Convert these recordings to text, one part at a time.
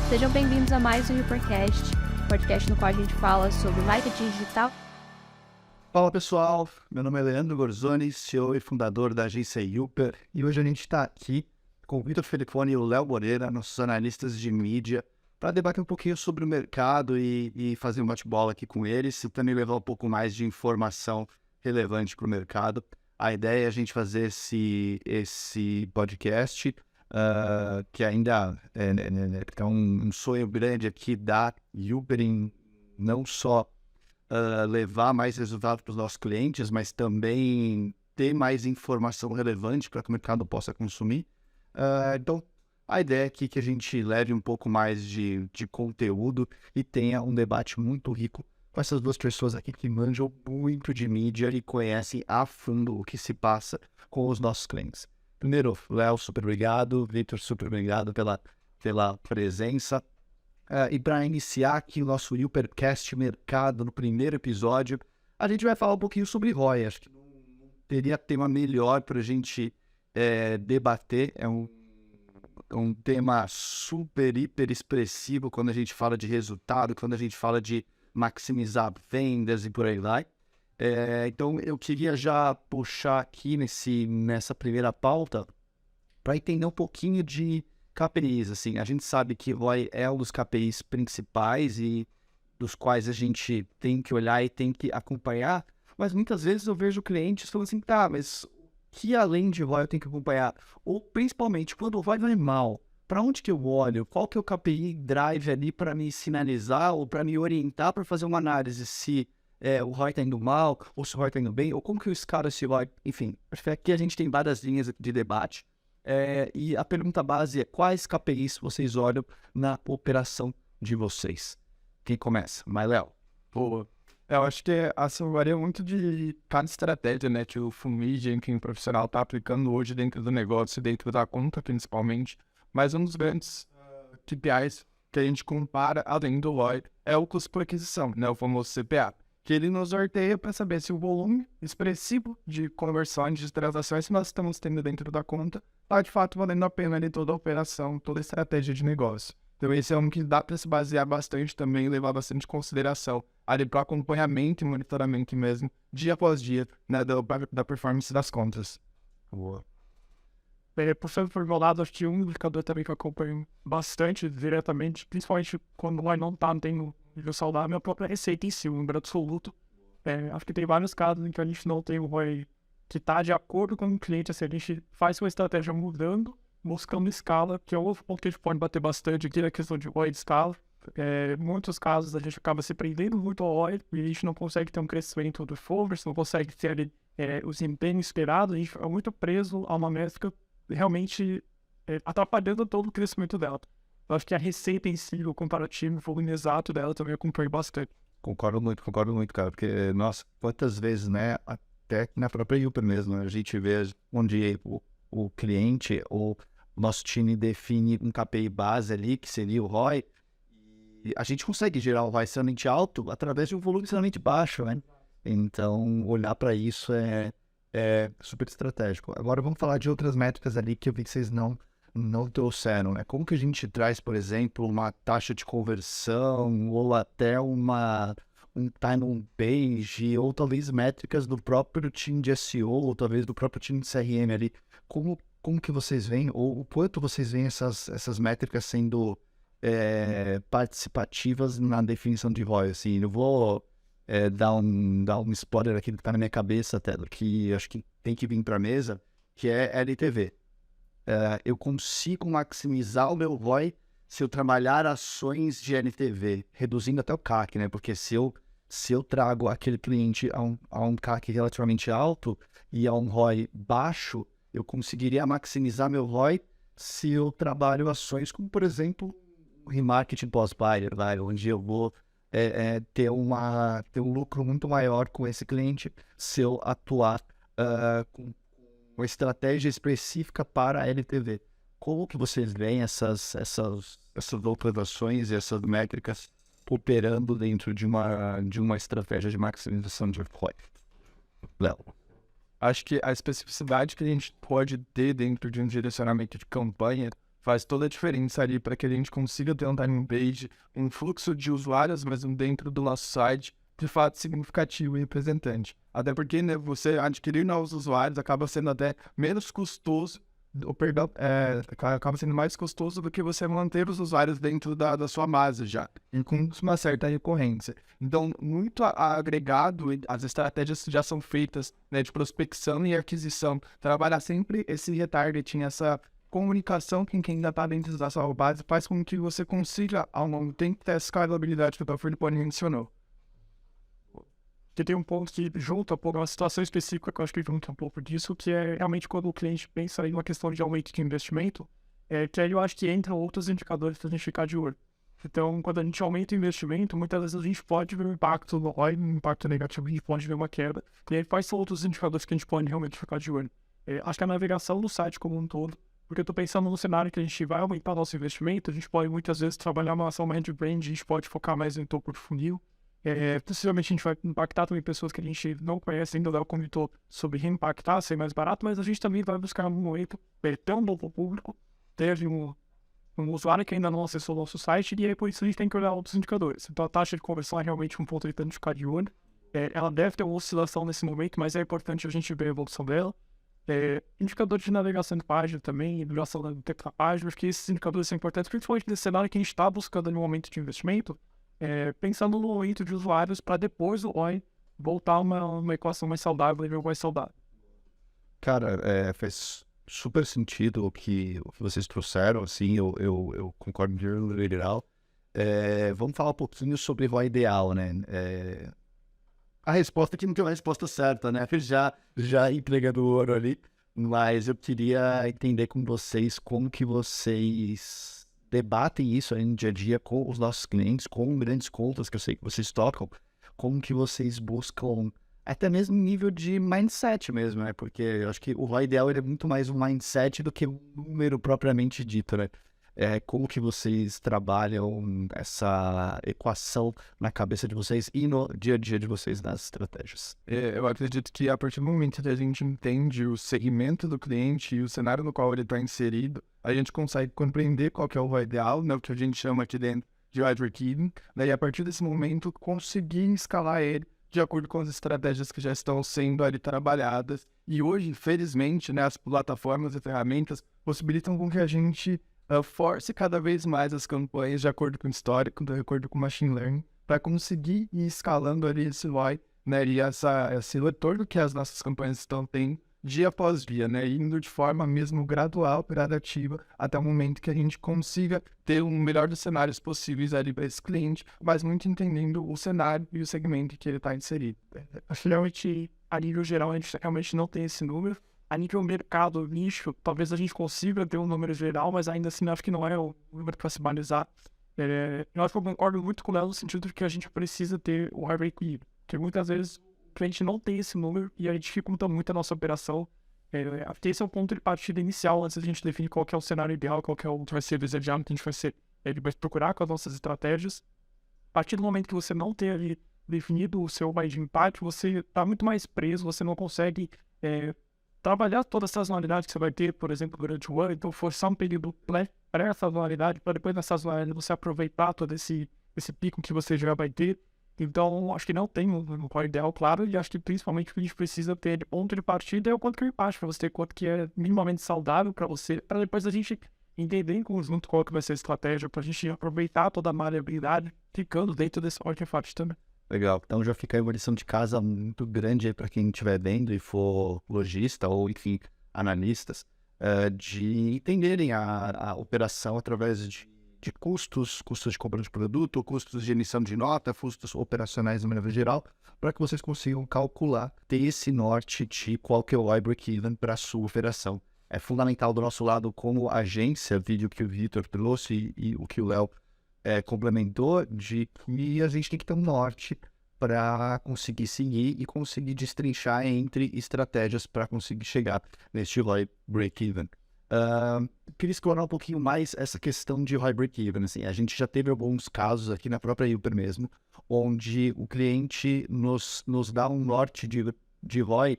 Sejam bem-vindos a mais um Upercast, podcast no qual a gente fala sobre marketing digital. Fala pessoal, meu nome é Leandro Gorzoni, CEO e fundador da agência Uper, e hoje a gente está aqui com o Vitor Felipone e o Léo Moreira, nossos analistas de mídia, para debater um pouquinho sobre o mercado e fazer um bate-bola aqui com eles e também levar um pouco mais de informação relevante para o mercado. A ideia é a gente fazer esse podcast, que ainda é um sonho grande aqui da Uper em não só levar mais resultados para os nossos clientes, mas também ter mais informação relevante para que o mercado possa consumir. Então, a ideia aqui é que a gente leve um pouco mais de conteúdo e tenha um debate muito rico com essas duas pessoas aqui que manjam muito de mídia e conhecem a fundo o que se passa com os nossos clientes. Primeiro, Léo, super obrigado. Vitor, super obrigado pela presença. E para iniciar aqui o nosso Upercast Mercado, no primeiro episódio, a gente vai falar um pouquinho sobre ROI. Acho que não teria tema melhor para a gente debater. É um tema super, hiper expressivo quando a gente fala de resultado, quando a gente fala de maximizar vendas e por aí vai. Então, eu queria já puxar aqui nessa primeira pauta para entender um pouquinho de KPIs. Assim, a gente sabe que ROI é um dos KPIs principais e dos quais a gente tem que olhar e tem que acompanhar, mas muitas vezes eu vejo clientes falando assim, tá, mas que além de ROI eu tenho que acompanhar? Ou principalmente, quando o ROI vai mal, para onde que eu olho? Qual que é o KPI drive ali para me sinalizar ou para me orientar para fazer uma análise se o ROI está indo mal, ou se o ROI está indo bem, ou como que eu escalo esse ROI? Enfim, acho que aqui a gente tem várias linhas de debate. E a pergunta base é: quais KPIs vocês olham na operação de vocês? Quem começa? Léo. Boa. Eu acho que assim, varia muito de cada estratégia, né, que o full media, enfim, o profissional está aplicando hoje dentro do negócio, dentro da conta, principalmente. Mas um dos grandes KPIs que a gente compara, além do ROI, é o custo por aquisição, né, o famoso CPA, que ele nos norteia para saber se o volume expressivo de conversões, de transações que nós estamos tendo dentro da conta está de fato valendo a pena ali toda a operação, toda a estratégia de negócio. Então esse é um que dá para se basear bastante também e levar bastante consideração ali para acompanhamento e monitoramento mesmo, dia após dia, né, da performance das contas. Boa. Puxando por meu lado, acho que um indicador também que eu acompanho bastante diretamente, principalmente quando o ROI não tem um nível saudável, é a própria receita em si, o número absoluto. Acho que tem vários casos em que a gente não tem o ROI que está de acordo com o cliente, assim, a gente faz uma estratégia mudando, buscando escala, que é outro ponto que a gente pode bater bastante aqui na questão de ROI de escala. Em muitos casos a gente acaba se prendendo muito ao ROI e a gente não consegue ter um crescimento do e-commerce, não consegue ter ali o desempenho esperado, a gente é muito preso a uma métrica realmente atrapalhando todo o crescimento dela. Eu acho que a receita em si, o comparativo, o volume exato dela também eu acompanho bastante. Concordo muito, cara, porque, nossa, quantas vezes, né, até na própria Uper mesmo, a gente vê onde o cliente ou o nosso time define um KPI base ali, que seria o ROI, e a gente consegue gerar um ROI extremamente alto através de um volume extremamente baixo, né? Então, olhar para isso é super estratégico. Agora vamos falar de outras métricas ali que eu vi que vocês não trouxeram, né? Como que a gente traz, por exemplo, uma taxa de conversão ou até um time on page, ou talvez métricas do próprio time de SEO, ou talvez do próprio time de CRM ali. Como que vocês veem, ou o quanto vocês veem essas métricas sendo participativas na definição de ROI? Assim, eu vou dar um spoiler aqui que tá na minha cabeça até, que acho que tem que vir para a mesa, que é LTV. Eu consigo maximizar o meu ROI se eu trabalhar ações de LTV, reduzindo até o CAC, né? Porque se eu trago aquele cliente a um CAC relativamente alto e a um ROI baixo, eu conseguiria maximizar meu ROI se eu trabalho ações como, por exemplo, o remarketing pós-buyer, onde eu vou ter um lucro muito maior com esse cliente se eu atuar com uma estratégia específica para a LTV. Como que vocês veem essas operações e essas métricas operando dentro de uma estratégia de maximização de ROI? Léo. Acho que a especificidade que a gente pode ter dentro de um direcionamento de campanha faz toda a diferença ali para que a gente consiga ter um timing page, um fluxo de usuários, mas dentro do nosso site, de fato significativo e representante. Até porque, né, você adquirir novos usuários acaba sendo até menos custoso, ou perdão, acaba sendo mais custoso do que você manter os usuários dentro da sua base já, e com uma certa recorrência. Então, muito agregado, as estratégias já são feitas, né, de prospecção e aquisição. Trabalhar sempre esse retargeting, essa comunicação com quem ainda está dentro da sua base, faz com que você consiga, ao longo do tempo, ter essa escalabilidade que o Dr. mencionou. Que tem um ponto que junta um pouco uma situação específica que eu acho que junta um pouco disso, que é realmente quando o cliente pensa em uma questão de aumento de investimento, que aí eu acho que entram outros indicadores para a gente ficar de olho. Então, quando a gente aumenta o investimento, muitas vezes a gente pode ver um impacto no ROI, um impacto negativo, a gente pode ver uma queda. E aí, quais são outros indicadores que a gente pode realmente ficar de olho? Acho que a navegação do site como um todo, porque eu estou pensando no cenário que a gente vai aumentar nosso investimento, a gente pode muitas vezes trabalhar uma ação mais de brand, a gente pode focar mais em topo do funil. Possivelmente a gente vai impactar também pessoas que a gente não conhece ainda. O Léo comentou sobre reimpactar, ser mais barato, mas a gente também vai buscar um momento ter um novo público, ter um usuário que ainda não acessou o nosso site, e aí por isso a gente tem que olhar outros indicadores. Então a taxa de conversão é realmente um ponto importante de ficar de olho. Ela deve ter uma oscilação nesse momento, mas é importante a gente ver a evolução dela. Indicadores de navegação de página também, duração do tempo da página, acho que esses indicadores são importantes, principalmente nesse cenário que a gente está buscando no momento de investimento, pensando no aumento de usuários para depois o ROI voltar a uma equação mais saudável, nível mais saudável. Cara, faz super sentido o que vocês trouxeram, assim, eu concordo de geral. Vamos falar um pouquinho sobre ROI ideal, né? A resposta aqui não tem uma resposta certa, né? Já entregando o ouro ali, mas eu queria entender com vocês como que vocês debatem isso aí no dia a dia com os nossos clientes, com grandes contas que eu sei que vocês tocam, como que vocês buscam até mesmo nível de mindset mesmo, né? Porque eu acho que o ROI ideal ele é muito mais um mindset do que um número propriamente dito, né? Como que vocês trabalham essa equação na cabeça de vocês e no dia a dia de vocês nas estratégias? Eu acredito que a partir do momento que a gente entende o segmento do cliente e o cenário no qual ele está inserido, a gente consegue compreender qual que é o ROI ideal, né, o que a gente chama aqui dentro de ROI break-even, e a partir desse momento conseguir escalar ele de acordo com as estratégias que já estão sendo ali trabalhadas. E hoje, felizmente, né, as plataformas e ferramentas possibilitam com que a gente force cada vez mais as campanhas de acordo com o histórico, de acordo com o machine learning, para conseguir ir escalando ali esse ROI, né, e esse retorno que as nossas campanhas estão tendo dia após dia, né, indo de forma mesmo gradual, gradativa, até o momento que a gente consiga ter o melhor dos cenários possíveis ali para esse cliente, mas muito entendendo o cenário e o segmento que ele está inserido. Acho que realmente, a nível geral, a gente realmente não tem esse número. A nível mercado, nicho, talvez a gente consiga ter um número geral, mas ainda assim acho que não é o número para se balizar. Eu acho que eu concordo muito com ela no sentido de que a gente precisa ter o high break-even, porque muitas vezes o cliente não tem esse número e aí dificulta muito a nossa operação. Acho que esse é o ponto de partida inicial, antes da gente definir qual que é o cenário ideal, qual que é o que vai ser desejado, que a gente vai procurar com as nossas estratégias. A partir do momento que você não tem ali definido o seu ROI de impacto, você está muito mais preso, você não consegue trabalhar toda a sazonalidade que você vai ter, por exemplo, durante o ano, então forçar um período pré-sazonalidade para depois na sazonalidade você aproveitar todo esse pico que você já vai ter. Então, acho que não tem um ROI ideal, claro, e acho que principalmente o que a gente precisa ter de ponto de partida é o quanto que é o impacto, para você ter quanto que é minimamente saudável para você, para depois a gente entender em conjunto qual que vai ser a estratégia, para a gente aproveitar toda a maleabilidade ficando dentro desse artefato também. Legal, então já fica aí uma lição de casa muito grande aí para quem estiver vendo e for lojista ou, enfim, analistas, de entenderem a operação através de custos de compra de produto, custos de emissão de nota, custos operacionais de maneira geral, para que vocês consigam calcular, ter esse norte de qual que é o ROI break-even para a sua operação. É fundamental do nosso lado como agência, vídeo que o Vitor trouxe e o que o Léo complementou, de que a gente tem que ter um norte para conseguir seguir e conseguir destrinchar entre estratégias para conseguir chegar neste ROI break-even. Queria explorar um pouquinho mais essa questão de ROI break-even. Assim, a gente já teve alguns casos aqui na própria Yooper mesmo, onde o cliente nos dá um norte de ROI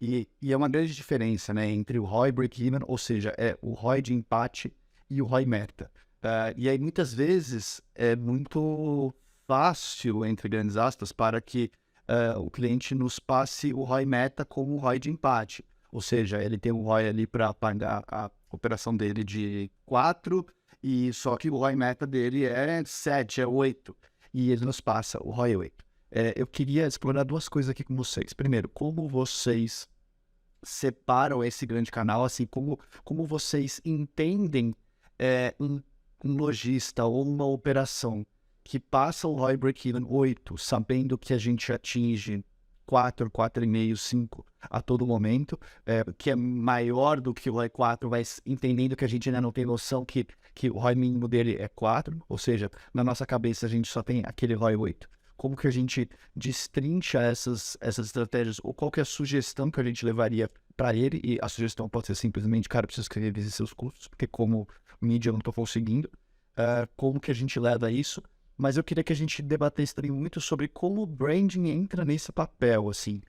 e é uma grande diferença, né, entre o ROI break-even, ou seja, o ROI de empate e o ROI meta. E aí, muitas vezes, é muito fácil, entre grandes aspas, para que o cliente nos passe o ROI meta como o ROI de empate. Ou seja, ele tem um ROI ali para pagar a operação dele de 4, e só que o ROI meta dele é 7, é 8. E ele nos passa o ROI 8. Eu queria explorar duas coisas aqui com vocês. Primeiro, como vocês separam esse grande canal, assim, como vocês entendem um lojista ou uma operação que passa o ROI break-even 8, sabendo que a gente atinge 4, 4,5, 5 a todo momento, que é maior do que o ROI 4, mas entendendo que a gente ainda não tem noção que o ROI mínimo dele é 4, ou seja, na nossa cabeça a gente só tem aquele ROI 8. Como que a gente destrincha essas estratégias, ou qual que é a sugestão que a gente levaria para ele? E a sugestão pode ser simplesmente, cara, eu preciso revisar seus custos, porque como mídia eu não estou conseguindo. Como que a gente leva isso? Mas eu queria que a gente debatesse também muito sobre como o branding entra nesse papel, assim,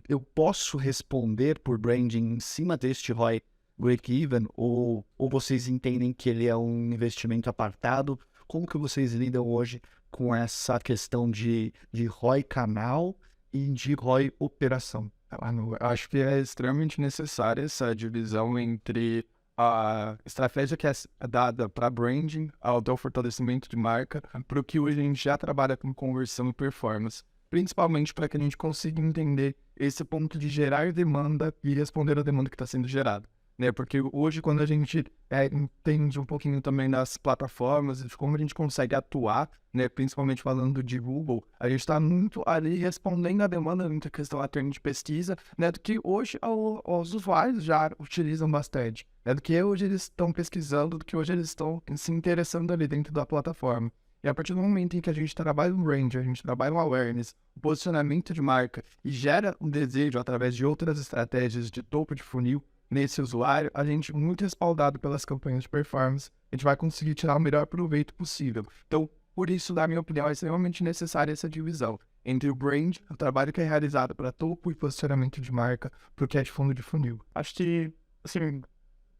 eu posso responder por branding em cima deste ROI break-even, ou vocês entendem que ele é um investimento apartado? Como que vocês lidam hoje com essa questão de ROI canal e de ROI operação? Eu acho que é extremamente necessária essa divisão entre a estratégia que é dada para branding, ao fortalecimento de marca, para o que hoje a gente já trabalha com conversão e performance, principalmente para que a gente consiga entender esse ponto de gerar demanda e responder a demanda que está sendo gerada. Né? Porque hoje, quando a gente entende um pouquinho também das plataformas e de como a gente consegue atuar, né? Principalmente falando de Google, a gente está muito ali respondendo a demanda, muita questão até de pesquisa, né? Do que hoje os usuários já utilizam bastante, né? Do que hoje eles estão pesquisando, do que hoje eles estão se interessando ali dentro da plataforma. E a partir do momento em que a gente trabalha no brand, a gente trabalha no awareness, o posicionamento de marca e gera um desejo através de outras estratégias de topo de funil nesse usuário, a gente, muito respaldado pelas campanhas de performance, a gente vai conseguir tirar o melhor proveito possível. Então, por isso, na minha opinião, é extremamente necessária essa divisão entre o brand, o trabalho que é realizado para topo e posicionamento de marca, para o que é de fundo de funil. Acho que, assim,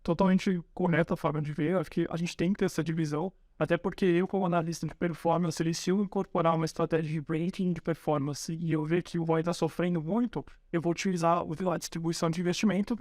totalmente correta a forma de ver. Acho que a gente tem que ter essa divisão, até porque eu, como analista de performance, se eu incorporar uma estratégia de branding de performance e eu ver que o ROI está sofrendo muito, eu vou utilizar a distribuição de investimento,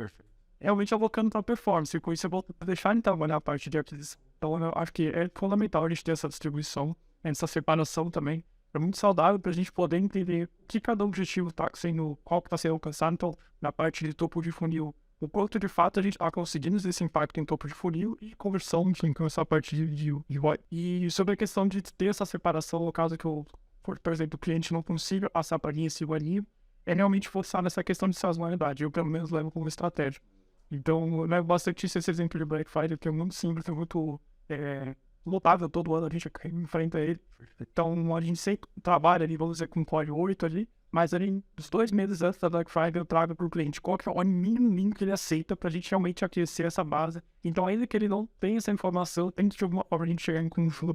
realmente alocando para performance, e com isso eu vou deixar de trabalhar a parte de aquisição. Então eu acho que é fundamental a gente ter essa distribuição, essa separação também. É muito saudável para a gente poder entender o que cada objetivo está sendo, qual que está sendo alcançado. Então, na parte de topo de funil, o quanto de fato a gente está conseguindo esse impacto em topo de funil e conversão, enfim, com essa parte de ROI. E sobre a questão de ter essa separação, no caso que por exemplo, o cliente não consiga passar para linha esse ROI, é realmente forçar nessa questão de sazonalidade. Eu, pelo menos, levo como estratégia. Então, eu levo bastante esse exemplo de Black Friday, que é muito simples, é muito notável, todo ano a gente enfrenta ele. Então, a gente sempre trabalha ali, vamos dizer, com código 8 ali, mas ali, uns 2 meses antes da Black Friday, eu trago para o cliente qual que é o mínimo que ele aceita para a gente realmente aquecer essa base. Então, ainda que ele não tenha essa informação, tem de alguma forma a gente chegar em conjunto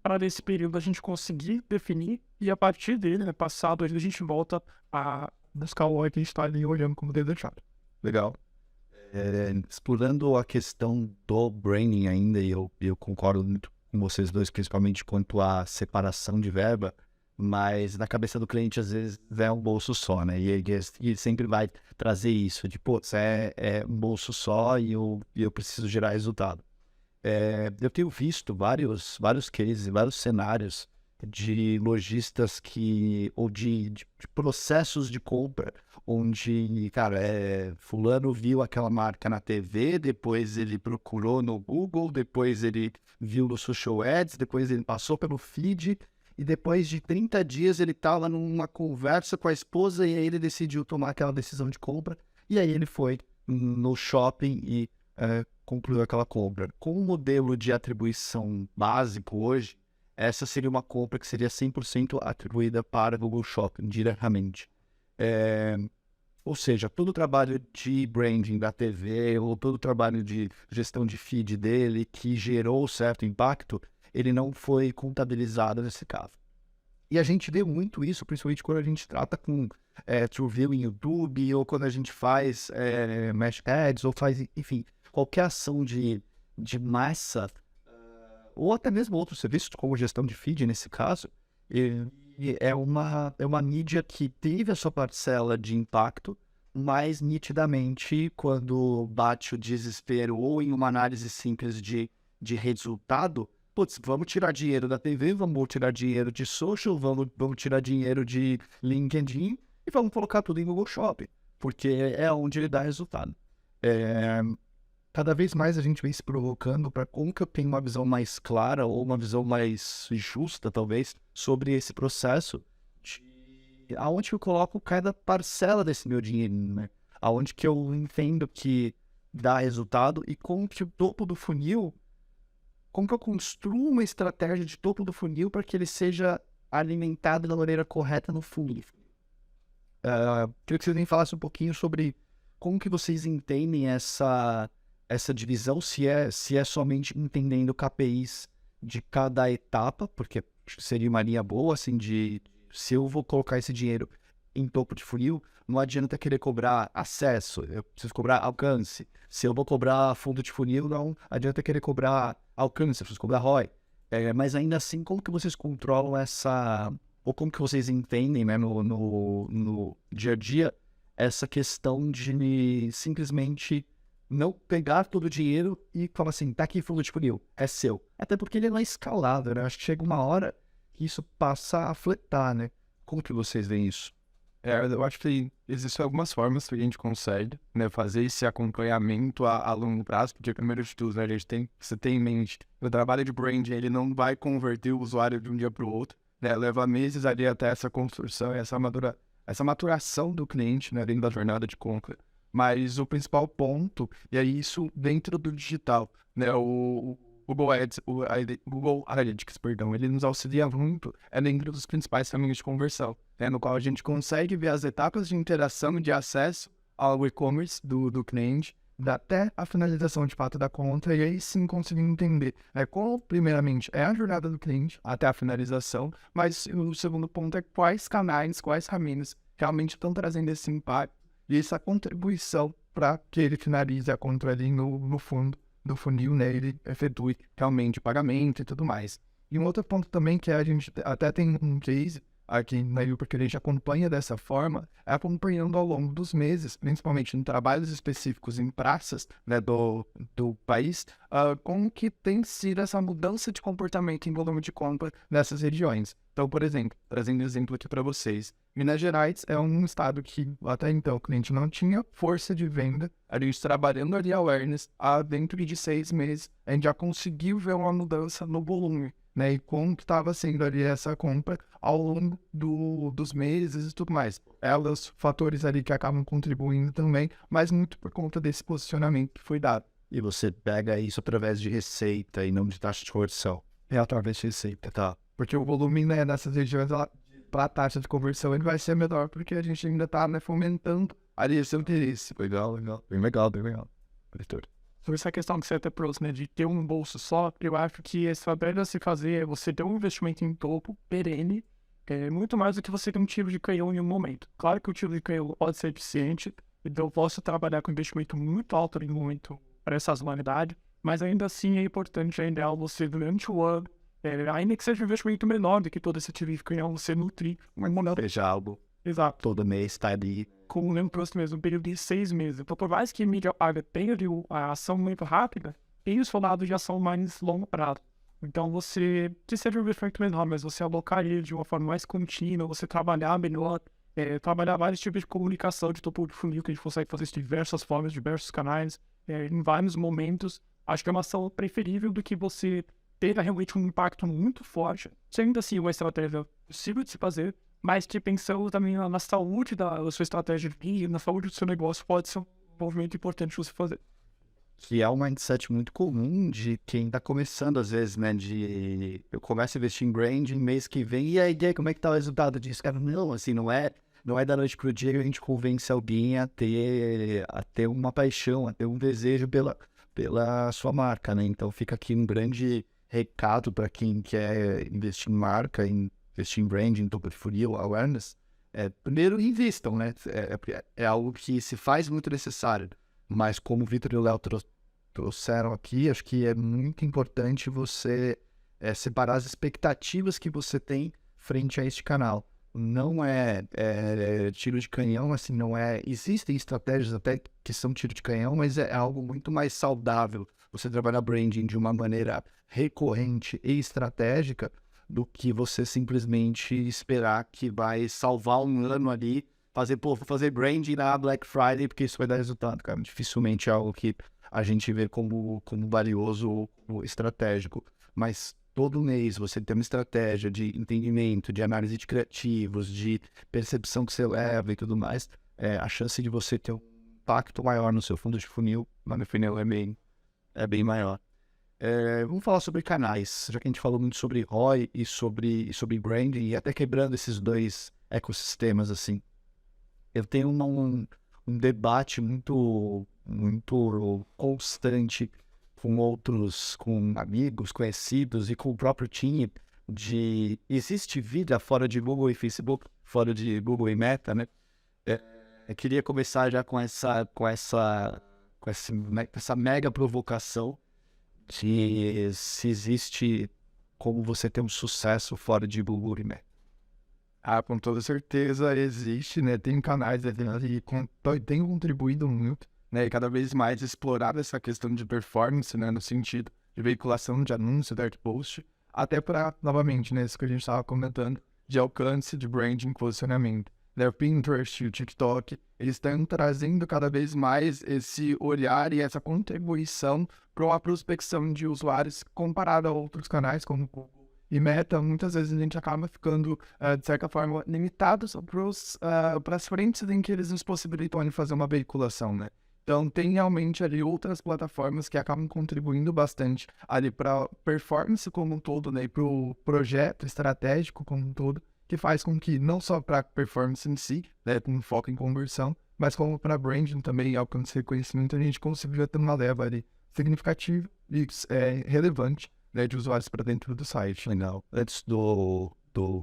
para nesse período a gente conseguir definir, e a partir dele, né, passado, a gente volta a buscar o ROI que a gente está ali olhando como desejado. Legal. Explorando a questão do branding ainda, e eu concordo muito com vocês dois, principalmente quanto à separação de verba, mas na cabeça do cliente às vezes é um bolso só, né? E ele sempre vai trazer isso, de pô, é um bolso só e eu preciso gerar resultado. Eu tenho visto vários cases, vários cenários de lojistas ou de processos de compra, onde, cara, fulano viu aquela marca na TV, depois ele procurou no Google, depois ele viu no Social Ads, depois ele passou pelo feed, e depois de 30 dias ele estava numa conversa com a esposa, e aí ele decidiu tomar aquela decisão de compra, e aí ele foi no shopping e concluiu aquela compra. Com o modelo de atribuição básico hoje, essa seria uma compra que seria 100% atribuída para Google Shopping, diretamente. Ou seja, todo o trabalho de branding da TV, ou todo o trabalho de gestão de feed dele, que gerou certo impacto, ele não foi contabilizado nesse caso. E a gente vê muito isso, principalmente quando a gente trata com TrueView em YouTube, ou quando a gente faz Mesh Ads, ou faz, enfim, qualquer ação de massa, ou até mesmo outros serviços, como gestão de feed nesse caso, e é uma mídia que teve a sua parcela de impacto, mas nitidamente, quando bate o desespero ou em uma análise simples de resultado, putz, vamos tirar dinheiro da TV, vamos tirar dinheiro de social, vamos tirar dinheiro de LinkedIn e vamos colocar tudo em Google Shopping, porque é onde ele dá resultado. Cada vez mais a gente vem se provocando para como que eu tenho uma visão mais clara ou uma visão mais justa, talvez, sobre esse processo de aonde que eu coloco cada parcela desse meu dinheiro, né? Aonde que eu entendo que dá resultado e como que o topo do funil, como que eu construo uma estratégia de topo do funil para que ele seja alimentado da maneira correta no funil. Queria que vocês me falassem um pouquinho sobre como que vocês entendem essa divisão, se é somente entendendo KPIs de cada etapa, porque seria uma linha boa, assim, se eu vou colocar esse dinheiro em topo de funil, não adianta querer cobrar acesso, eu preciso cobrar alcance. Se eu vou cobrar fundo de funil, não adianta querer cobrar alcance, eu preciso cobrar ROI. Mas ainda assim, como que vocês controlam ou como que vocês entendem, né, no dia a dia, essa questão de simplesmente não pegar todo o dinheiro e falar assim, tá aqui fundo de funil, é seu. Até porque ele não é escalável, né? Acho que chega uma hora que isso passa a fletar, né? Como que vocês veem isso? Eu acho que existem algumas formas que a gente consegue, né, fazer esse acompanhamento a longo prazo, porque primeiro de tudo, né, você tem em mente, o trabalho de branding, ele não vai converter o usuário de um dia para o outro, né, leva meses ali até essa construção, essa maturação do cliente, né, dentro da jornada de compra. Mas o principal ponto, e é isso dentro do digital, né, o Google Ads, Google Analytics, perdão, ele nos auxilia muito dentro dos principais caminhos de conversão, né, no qual a gente consegue ver as etapas de interação e de acesso ao e-commerce do cliente, até a finalização de fato da conta, e aí sim conseguindo entender como, primeiramente, é a jornada do cliente até a finalização, mas o segundo ponto é quais canais, quais caminhos realmente estão trazendo esse impacto e essa contribuição para que ele finalize a conta ali no fundo do funil, né? Ele efetue realmente o pagamento e tudo mais. E um outro ponto também que a gente até tem um case aqui na Uber que a gente acompanha dessa forma, é acompanhando ao longo dos meses, principalmente em trabalhos específicos em praças, né, do país, como que tem sido essa mudança de comportamento em volume de compra nessas regiões. Então, por exemplo, trazendo um exemplo aqui para vocês, Minas Gerais é um estado que até então o cliente não tinha força de venda, a gente trabalhando ali awareness, dentro de 6 meses, a gente já conseguiu ver uma mudança no volume, né, e como que estava sendo ali essa compra ao longo dos meses e tudo mais. Os fatores ali que acabam contribuindo também, mas muito por conta desse posicionamento que foi dado. E você pega isso através de receita e não de taxa de conversão. Através de receita, tá? Porque o volume, né, nessas regiões, para a taxa de conversão, ele vai ser menor, porque a gente ainda está, né, fomentando ali esse interesse. Legal. Bem legal. Sobre essa questão que você até trouxe, né, de ter um bolso só, eu acho que a estratégia a se fazer é você ter um investimento em topo, perene, muito mais do que você ter um tiro de canhão em um momento. Claro que o tiro de canhão pode ser eficiente, então eu posso trabalhar com investimento muito alto em um momento para essa sazonalidade, mas ainda assim é importante, é ideal você, durante o ano, ainda que seja um investimento menor do que todo esse tiro de canhão, você nutrir uma moneda. Seja algo. Exato. Todo mês está ali. Como lembro próximo mesmo, um período de 6 meses. Então, por mais que a mídia paga tenha a ação muito rápida, tem os lados de ação mais longo prazo. Então, você precisa de um investimento menor, mas você alocar ele de uma forma mais contínua, você trabalhar melhor, trabalhar vários tipos de comunicação de topo de funil, que a gente consegue fazer de diversas formas, diversos canais, em vários momentos. Acho que é uma ação preferível do que você ter realmente um impacto muito forte, sendo assim uma estratégia possível de se fazer, mas que pensando também na saúde da sua estratégia e na saúde do seu negócio pode ser um movimento importante de você fazer. Que é um mindset muito comum de quem está começando, às vezes, né? Eu começo a investir em branding, mês que vem, e aí, como é que tá o resultado disso? Cara, não, assim, não é da noite pro dia que a gente convence alguém a ter uma paixão, a ter um desejo pela sua marca, né? Então fica aqui um grande recado para quem quer investir em marca, investir em branding, topo de funil, awareness. Primeiro, invistam, né? É algo que se faz muito necessário, mas como o Vitor e o Léo trouxeram aqui, acho que é muito importante você separar as expectativas que você tem frente a este canal. Não é tiro de canhão, assim, não é... Existem estratégias até que são tiro de canhão, mas é algo muito mais saudável você trabalhar branding de uma maneira recorrente e estratégica do que você simplesmente esperar que vai salvar um ano ali, vou fazer branding na Black Friday porque isso vai dar resultado, cara. Dificilmente é algo que a gente vê como valioso ou como estratégico, mas todo mês você tem uma estratégia de entendimento, de análise de criativos, de percepção que você leva e tudo mais, a chance de você ter um impacto maior no seu fundo de funil, na minha opinião, é bem maior. Vamos falar sobre canais, já que a gente falou muito sobre ROI e sobre branding, e até quebrando esses dois ecossistemas, assim. Eu tenho um debate muito constante com amigos, conhecidos e com o próprio time, existe vida fora de Google e Facebook, fora de Google e Meta, né? Eu queria começar já com essa mega provocação de se existe como você ter um sucesso fora de Google e Meta. Com toda certeza existe, né? Tem canais ali que têm contribuído muito, né? E cada vez mais explorar essa questão de performance, né? No sentido de veiculação de anúncio, dark post, até para, novamente, né? Isso que a gente estava comentando, de alcance, de branding, posicionamento. O Pinterest, o TikTok, eles estão trazendo cada vez mais esse olhar e essa contribuição para uma prospecção de usuários comparado a outros canais, como o Google e Meta. Muitas vezes a gente acaba ficando, de certa forma, limitados para as frentes em que eles nos possibilitam de fazer uma veiculação, né? Então, tem realmente ali outras plataformas que acabam contribuindo bastante ali para a performance como um todo, né? E para o projeto estratégico como um todo, que faz com que, não só para a performance em si, né, com foco em conversão, mas como para branding também, alcance de reconhecimento, a gente conseguiu ter uma leva ali significativa e relevante, né, de usuários para dentro do site. Legal. Antes do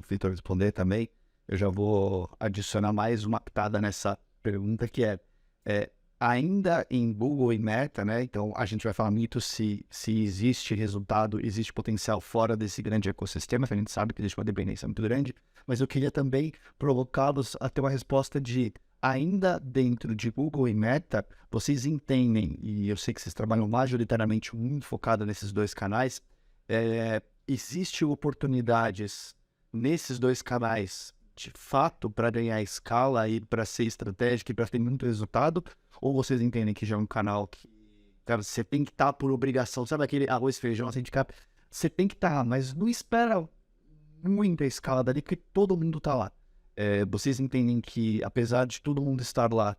Vitor responder também, eu já vou adicionar mais uma pitada nessa pergunta, que ainda em Google e Meta, né? Então a gente vai falar muito se existe resultado, existe potencial fora desse grande ecossistema, que a gente sabe que existe uma dependência muito grande, mas eu queria também provocá-los a ter uma resposta de, ainda dentro de Google e Meta, vocês entendem, e eu sei que vocês trabalham majoritariamente muito focado nesses dois canais, existe oportunidades nesses dois canais de fato para ganhar escala e para ser estratégico e para ter muito resultado? Ou vocês entendem que já é um canal que, cara, você tem que estar por obrigação, sabe aquele arroz e feijão, assim, você tem que estar, mas não espera muita escala dali, porque todo mundo está lá. Vocês entendem que, apesar de todo mundo estar lá,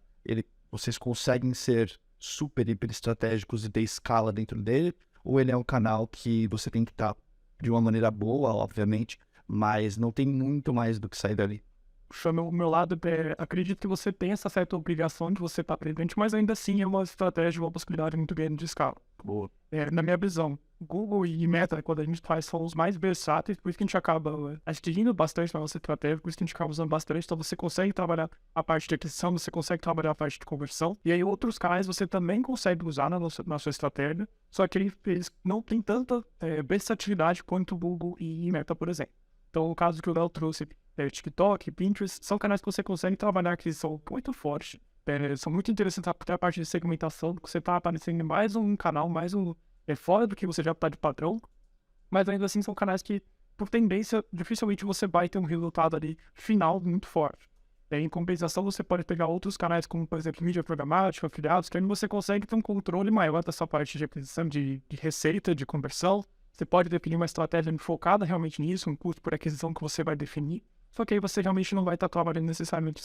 vocês conseguem ser super, hiper estratégicos e ter escala dentro dele? Ou ele é um canal que você tem que estar de uma maneira boa, obviamente, mas não tem muito mais do que sair dali? Puxando o meu lado, acredito que você tem essa certa obrigação de você estar presente, mas ainda assim é uma estratégia, uma possibilidade muito grande de escala. Boa. Na minha visão, Google e Meta, quando a gente faz, são os mais versáteis, por isso que a gente acaba adquirindo bastante na nossa estratégia, por isso que a gente acaba usando bastante. Então você consegue trabalhar a parte de aquisição, você consegue trabalhar a parte de conversão, e aí outros canais você também consegue usar na sua estratégia, só que eles não têm tanta versatilidade quanto o Google e Meta, por exemplo. Então, o caso que o Léo trouxe, TikTok, Pinterest, são canais que você consegue trabalhar que são muito fortes, são muito interessantes até a parte de segmentação, porque você está aparecendo em mais um canal, fora do que você já está de padrão, mas ainda assim são canais que, por tendência, dificilmente você vai ter um resultado ali final muito forte. Em compensação, você pode pegar outros canais, como, por exemplo, mídia programática, afiliados, que aí você consegue ter um controle maior dessa parte de aquisição de receita, de conversão. Você pode definir uma estratégia focada realmente nisso, um custo por aquisição que você vai definir, só que aí você realmente não vai estar trabalhando necessariamente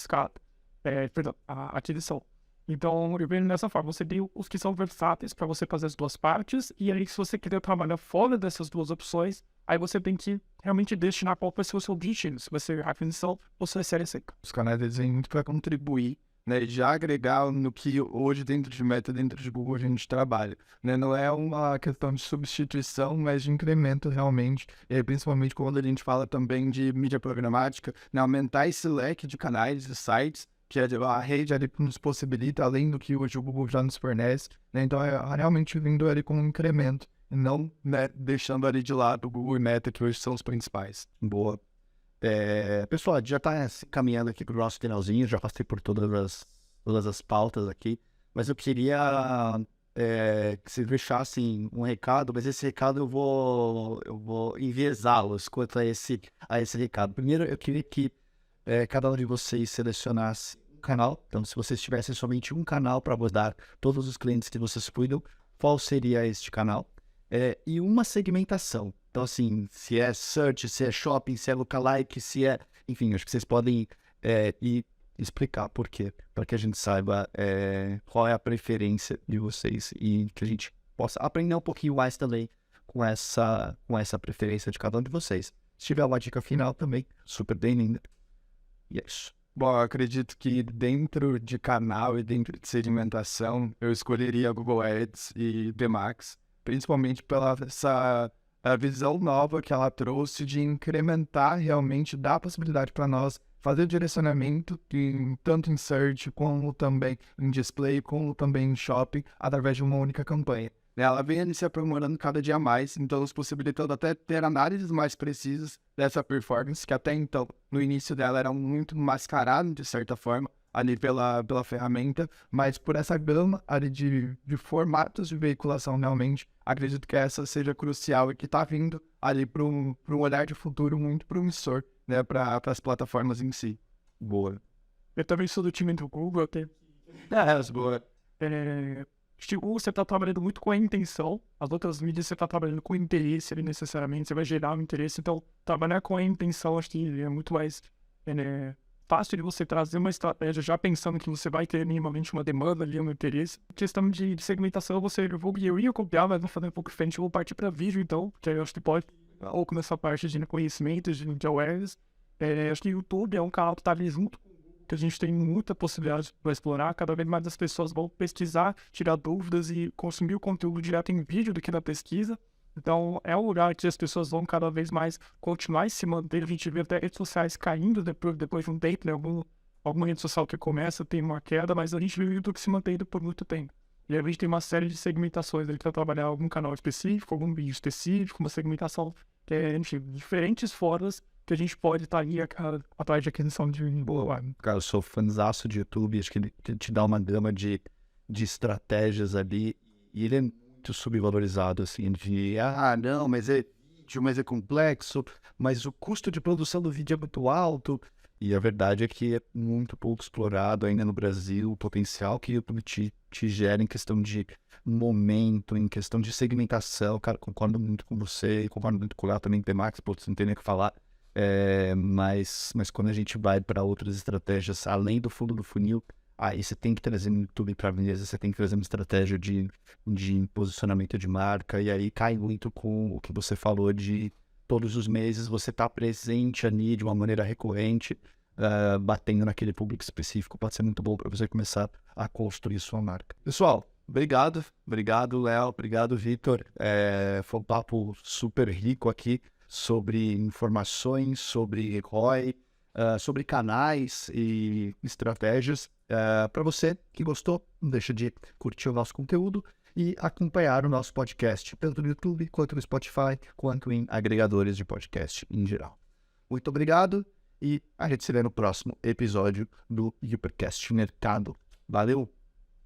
a aquisição. Então, eu vejo dessa forma, você tem os que são versáteis para você fazer as duas partes, e aí se você quiser trabalhar fora dessas duas opções, aí você tem que realmente destinar qual vai ser o seu objetivo, se vai ser a aquisição ou se vai ser a receita. Os canais eles vêm muito para contribuir, né, já agregar no que hoje dentro de Meta, dentro de Google a gente trabalha, né, não é uma questão de substituição, mas de incremento realmente, e principalmente quando a gente fala também de mídia programática, né, aumentar esse leque de canais e sites que a rede ali nos possibilita, além do que hoje o Google já nos fornece, né? Então é realmente vindo ali com um incremento, e não, né, deixando ali de lado o Google e Meta, que hoje são os principais. Boa. Pessoal, já está caminhando aqui para o nosso finalzinho, já passei por todas as pautas aqui, mas eu queria que vocês deixassem um recado, mas esse recado eu vou enviesá-los quanto a esse recado. Primeiro, eu queria que cada um de vocês selecionasse um canal. Então, se vocês tivessem somente um canal para abordar todos os clientes que vocês cuidam, qual seria este canal? E uma segmentação. Então, assim, se é search, se é shopping, se é lookalike, se é... Enfim, acho que vocês podem ir explicar por quê, para que a gente saiba qual é a preferência de vocês e que a gente possa aprender um pouquinho mais também com essa preferência de cada um de vocês. Se tiver uma dica final também, super bem-vinda. E é isso. Bom, eu acredito que dentro de canal e dentro de segmentação, eu escolheria Google Ads e Dmax, principalmente pela a visão nova que ela trouxe de incrementar realmente, dar a possibilidade para nós fazer direcionamento tanto em search, como também em display, como também em shopping, através de uma única campanha. Ela vem se aprimorando cada dia mais, então nos possibilitando até ter análises mais precisas dessa performance, que até então, no início dela, era muito mascarado, de certa forma, ali pela ferramenta, mas por essa gama ali de formatos de veiculação realmente, acredito que essa seja crucial e que está vindo ali para um olhar de futuro muito promissor, né, para as plataformas em si. Boa. Eu também sou do time do Google, Boa. O Google você está trabalhando muito com a intenção, as outras mídias você está trabalhando com interesse ali necessariamente, você vai gerar um interesse, então trabalhar com a intenção acho que é muito mais fácil de você trazer uma estratégia já pensando que você vai ter minimamente uma demanda ali, um interesse. Questão de segmentação, eu ia copiar, mas vou fazer um pouco diferente, eu vou partir para vídeo então, que eu acho que pode, ou começar a parte de conhecimento, de awareness. Acho que o YouTube é um canal que está ali junto com que a gente tem muita possibilidade para explorar, cada vez mais as pessoas vão pesquisar, tirar dúvidas e consumir o conteúdo direto em vídeo do que na pesquisa. Então, é um lugar que as pessoas vão cada vez mais continuar e se manter. A gente vê até redes sociais caindo depois de um tempo, né? Alguma rede social que começa tem uma queda, mas a gente vê o YouTube se mantendo por muito tempo. E a gente tem uma série de segmentações ali para trabalhar algum canal específico, algum vídeo específico, uma segmentação que diferentes formas que a gente pode estar ali atrás de aquisição de boa. Cara, eu sou fãzaço de YouTube, acho que ele te dá uma gama de estratégias ali, e ele é muito subvalorizado, assim, não, mas é vídeo, mas é complexo, mas o custo de produção do vídeo é muito alto, e a verdade é que é muito pouco explorado ainda no Brasil o potencial que o YouTube te gera em questão de momento, em questão de segmentação. Cara, concordo muito com você, concordo muito com o Léo também, Dmax, você não tem nem o que falar. Mas quando a gente vai para outras estratégias além do fundo do funil, aí você tem que trazer no YouTube para beleza, você tem que trazer uma estratégia de posicionamento de marca, e aí cai muito com o que você falou de todos os meses você tá presente ali de uma maneira recorrente, batendo naquele público específico. Pode ser muito bom para você começar a construir sua marca. Pessoal, obrigado, Léo, obrigado, Vitor. Foi um papo super rico aqui sobre informações, sobre ROI, sobre canais e estratégias. Para você que gostou, não deixa de curtir o nosso conteúdo e acompanhar o nosso podcast, tanto no YouTube, quanto no Spotify, quanto em agregadores de podcast em geral. Muito obrigado e a gente se vê no próximo episódio do Ubercast Mercado. Valeu!